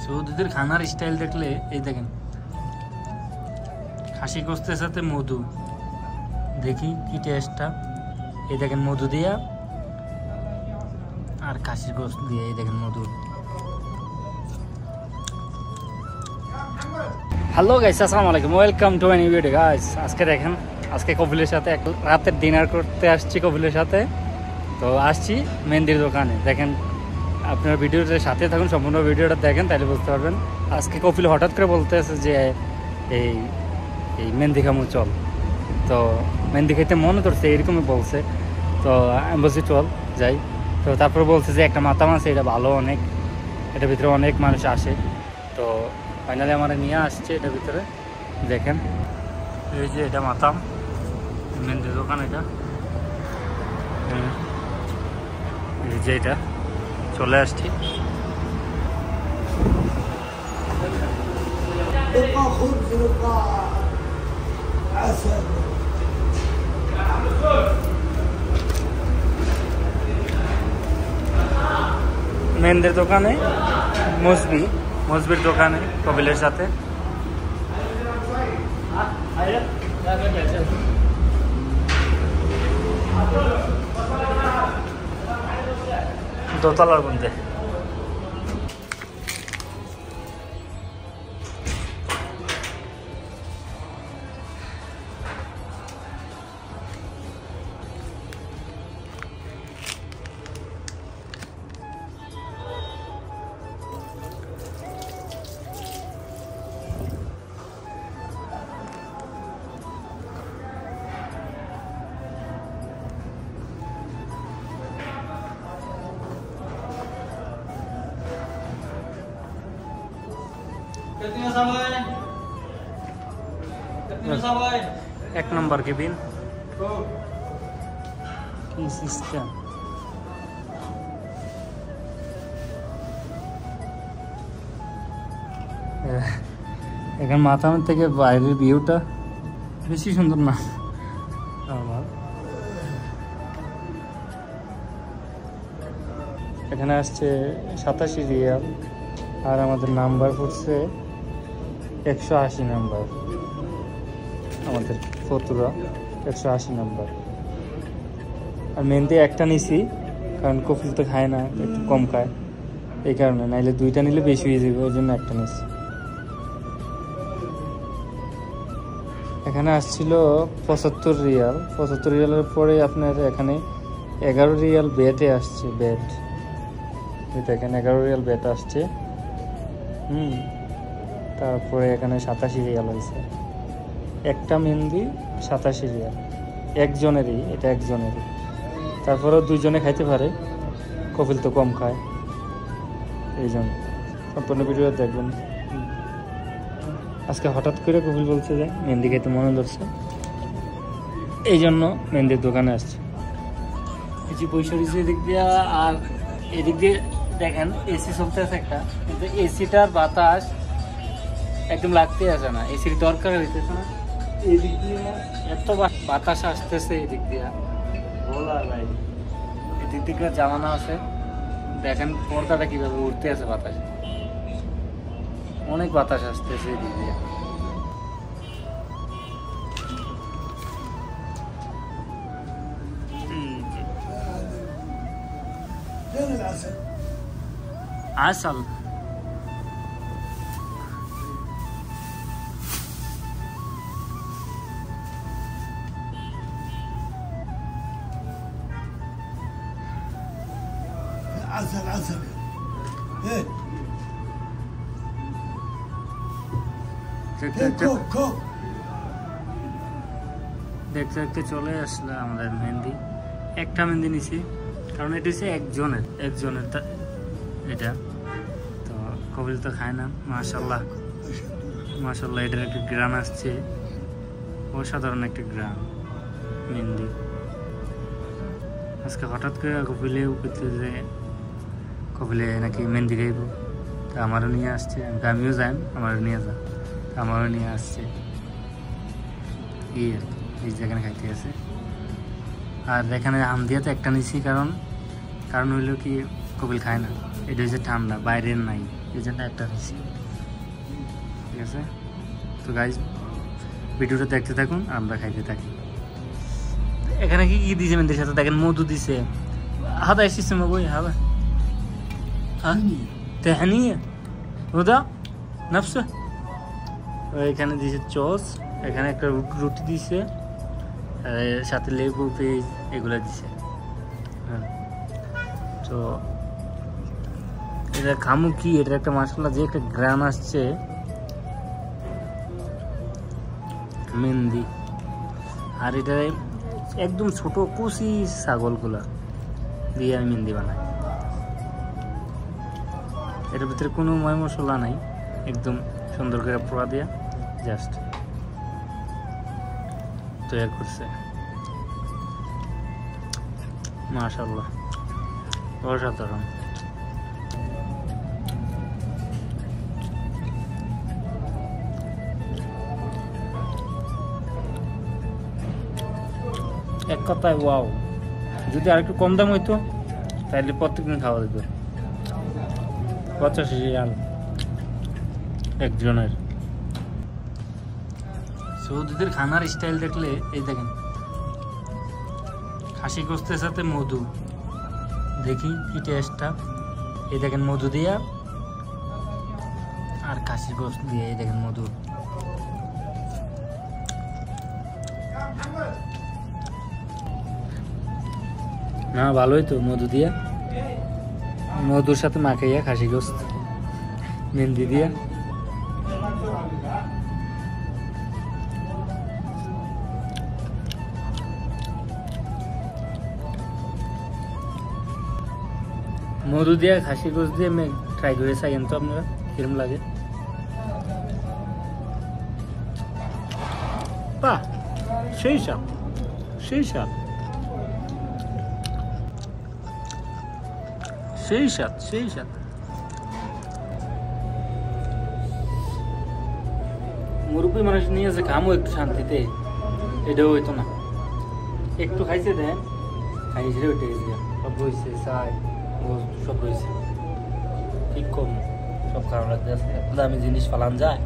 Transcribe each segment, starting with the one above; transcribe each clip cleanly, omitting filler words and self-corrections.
সৌদিদের খানার স্টাইল দেখলে এই দেখেন, খাসি গোস্তের সাথে মধু, দেখি কি টেস্টটা। এই দেখেন মধু দিয়া আর খাসির গোস্ত দিয়ে, এই দেখেন মধু। হ্যালো গাইস, আসসালামু আলাইকুম, welcome to my new video guys. আজকে দেখেন, আজকে কপিলের সাথে এক রাতের ডিনার করতে আসছি কপিলের সাথে। তো আসছি মেহেন্দির দোকানে। দেখেন আপনার ভিডিওটার সাথে থাকুন, সম্পূর্ণ ভিডিওটা দেখেন, তাহলে বুঝতে পারবেন। আজকে কপিল হঠাৎ করে বলতে আছে যে এই এই মেহেন্দি খামু চল। তো মেহেন্দি খাইতে মনে করছে, এরকমই বলছে। তো আমি বলছি চল যাই। তো তারপর বলছে যে একটা মাতাম আছে, এটা ভালো অনেক, এটার ভিতরে অনেক মানুষ আসে। তো ফাইনালি আমার নিয়ে আসছে এটার ভিতরে। দেখেন এই যে এটা মাতাম মেহেন্দির দোকান, এটা এই যে এটা চলে আসছি। মেহেন্দির দোকানে মসবির দোকানে কপিলের সাথে। দোতলার মধ্যে এক নম্বর কেবিন। কি সিস্টেম! এখানে মাথার থেকে বাইরের ভিউটা বেশি সুন্দর না? এখানে আসছে 87 রিয়াল, আর আমাদের নাম্বার পড়ছে 180 নাম্বার। আমাদের ফতুরা 180 নাম্বার। আর মেহেন্দি একটা নিছি, কারণ কপিল তো খায় না, একটু কম খায়, এই কারণে। নাইলে দুইটা নিলে বেশি হয়ে যাবে, ওই জন্য একটা নিছি। এখানে আসছিল 75 রিয়াল। 75 রিয়ালের পরে আপনার এখানে 11 রিয়াল বেটে আসছে। বেট দেখেন, 11 রিয়াল বেট আসছে। তারপরে এখানে 87 রিয়াল হয়েছে। একটা মেহেন্দি 87 রিয়াল একজনেরই, এটা একজনেরই। তারপরেও দুইজনে খাইতে পারে, কপিল তো কম খায়, এই জন্য। সম্পূর্ণ ভিডিও দেখবেন। আজকে হঠাৎ করে কপিল বলছে যে মেহেন্দি খাইতে মনে ধরছে, এই জন্য মেহেন্দির দোকানে আসছে। এই যে বৈশাখী এদিক দিয়ে, আর এদিক দিয়ে দেখেন এসি চলতে আছে একটা, কিন্তু এসিটার বাতাস একদম লাগতে আসে না, এসির দরকার হইতেছে না। এদিক দিয়ে এত বাতাস আসতেছে, এদিক দিয়ে বলার ভাই। এদিক দিকে জামানো আছে, দেখেন পর্দাটা কিভাবে উঠতে আছে বাতাসে, অনেক বাতাস আসতেছে এদিক দিয়ে। আসল عسل দেখতে দেখতে চলে আসলো আমাদের মেহেন্দি। একটা মেহেন্দি নিছি, কারণ এটা হচ্ছে একজনের এটা তো কপিল তো খায় না। মাশাল্লাহ মাশাল্লাহ, এটার একটা গ্রাম আসছে, অসাধারণ একটা গ্রাম মেহেন্দি। আজকে হঠাৎ করে কপিলে করতে যে কপিলে নাকি মেহেন্দি খাইব, তা আমারও নিয়ে আসছে। আমিও যাই, আমারও নিয়ে যা, আমারও নিয়ে আসছে। এই যেখানে খাইতে আছে। আর এখানে আমদিয়াতে একটা নিছি, কারণ হইলো কি কপিল খায় না, এটা হচ্ছে ঠান্ডা, বাইরের নাই, এই জন্য একটা হয়েছে। ঠিক আছে, তো গাইজ ভিডিওটা দেখতে থাকুন, আমরা খাইতে থাকি। এখানে কি কি দিয়েছে মেয়েদের সাথে দেখেন, মধু দিছে, হাতা এসেছে বই হাতা তেহানিয়ে ওদা নফসে। এখানে দিয়েছে চস, এখানে একটা রুটি দিছে, সাথে লেবু পেঁয়াজ এগুলো দিছে। হ্যাঁ, তো এটা খামু কি, এটা একটা মশলা যে একটা গ্রাম আসছে মেহেন্দি, আর এটা একদম ছোট কুচি ছাগলগুলা দিয়ে আমি মেহেন্দি বানাই। এটার ভিতরে কোনো ময় মশলা নাই, একদম সুন্দর করে পোড়া দিয়া জাস্ট তৈরি করছে। মাশাআল্লাহ, অসাধারণ। এক কথায় ওয়াও। যদি আর একটু কম দাম হইতো তাহলে প্রত্যেকদিন খাওয়া যেত। 85 রিয়াল একজনের। সৌদিদের খানার স্টাইল দেখলে এই দেখেন, খাসি গোস্তের সাথে মধু, দেখি কি টেস্টটা। এই দেখেন মধু দিয়া আর খাসি গোস্ত দিয়ে, এই দেখেন মধু। না ভালোই তো, মধু দিয়া, মধুর সাথে মাখাইয়া খাসি গোস্ত মেহেন্দি দিয়া। মধু দিয়া খাসি গোস্ত দিয়ে আমি ট্রাই করে চাইেন তো আপনারা কিরম লাগে। বাহ, সেই স্বাদ, সেই স্বাদ, সেই স্বাদ, সেই স্বাদ। মুরব্বী মানুষ নিয়ে যে খামো একটু শান্তিতে, এটাও হইতো না। একটু খাইছে দেন, খাইছে ওইটা সব রয়েছে, চাই সব রয়েছে, ঠিক কম সব খারাপ লাগতে আছে। এত দামি জিনিস পালান যায়।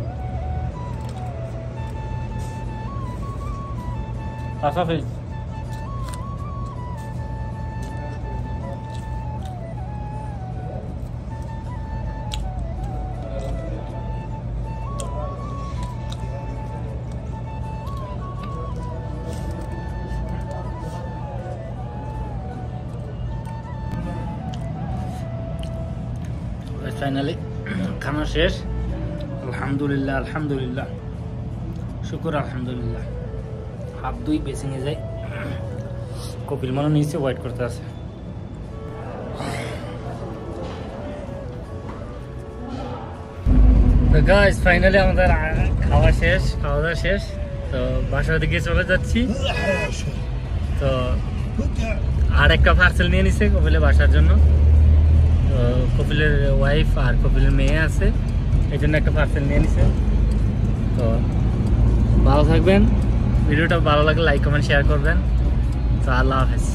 আশা ফেল ফাইনালি খানা শেষ। আলহামদুলিল্লাহ, আলহামদুলিল্লাহ, শুকুর আলহামদুলিল্লাহ। হাত দুই বেসিংয়ে যাই, কপিল মানো নিচে ওয়েট করতে আছে। তো গাইস ফাইনালি আমাদের খাওয়া শেষ, খাওয়া দাওয়া শেষ। তো বাসার দিকে চলে যাচ্ছি। তো আর একটা পার্সেল নিয়ে নিছে কপিলের বাসার জন্য। তো কপিলের ওয়াইফ আর কপিলের মেয়ে আছে, এই জন্য একটা পার্সেল নিয়ে নিছে। তো ভালো থাকবেন, ভিডিওটা ভালো লাগলে লাইক কমেন্ট শেয়ার করবেন। তো আল্লাহ হাফেজ।